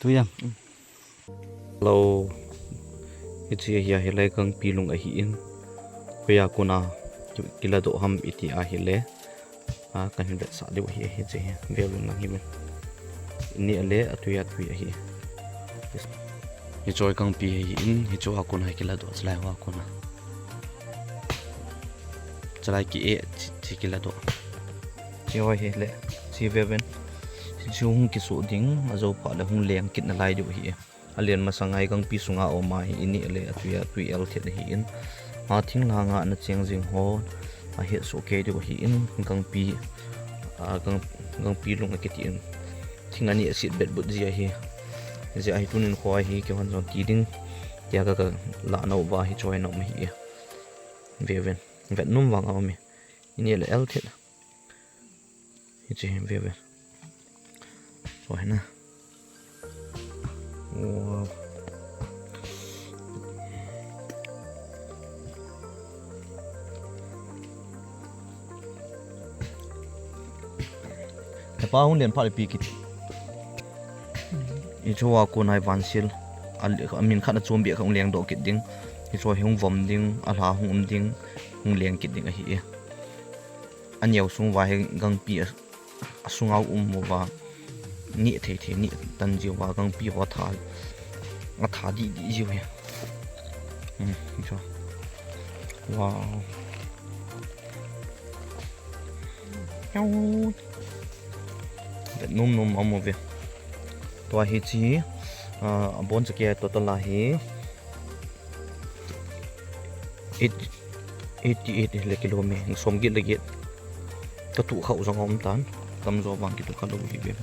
Tôi em. Hello. It's here hele Gangpi lung a hi in. Kuya kuna kila do ham iti a hele. Kan hin bet sa de hi hi che ve lung nang hi men. Ni ale atuya tui a hi. Hi choi Gangpi hi in hi cho hakuna kila do slai wa kuna. Chalai ki e chi kila do. Chi hoi hele. Chi ve ben. Chung ki su ding azo pa le hung leng kit na lai do hi alian masangai Gangpi sunga o mai ini le atuya tui el thet hi in ma thing la nga na cheng jing ho a he so ke do hi in Gangpi Gangpi lung ke ti in thing ani sit bet but ji hi ji ai tunin khoi hi ke hon jong ki ding ya ga la no ba hi choi no ma hi ve ven vet num wang au mi ini le el thet hi che ve ven rồi nè. Wow. Cái bao hôm liền phải bị kít. Ý cho vào cô này van sil. Mình khát là chôm bị không liền độ kít đinh. Ý cho hông vòng đinh, ala hông đinh, hông liền kít đinh ấy. Anh nhiều sung vài Gangpi sung áo mua vào. Nhẹ thế nhẹ tân diệu và Gangpi hóa thả đi diệu vậy. Cho wow nhau để nôm ông một việc tôi hi chi bốn chục kia tôi là hi 88 km sống kia là kia tôi tụ khẩu trong ông tán cầm gió bằng kia tôi cần đâu hi biết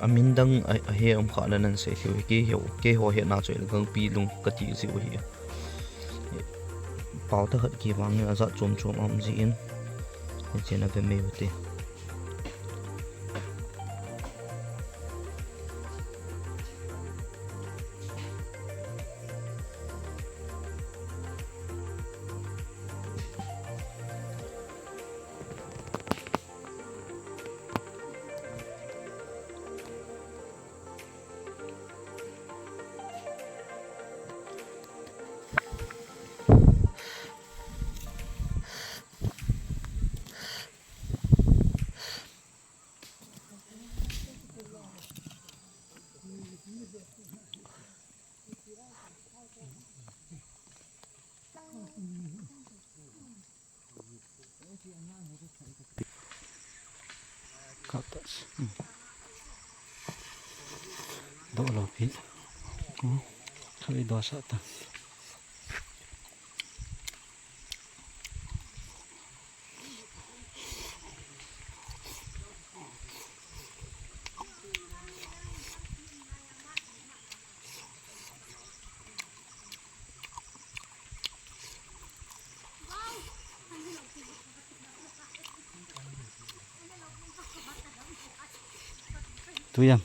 amin dang he om kha lan an se thiu ke ho he na choi Gangpi lung ka ti zi hi pau ta khat ki wang za chom am ji in chena be me uti katas do lo pin thôi do sa ta tôi em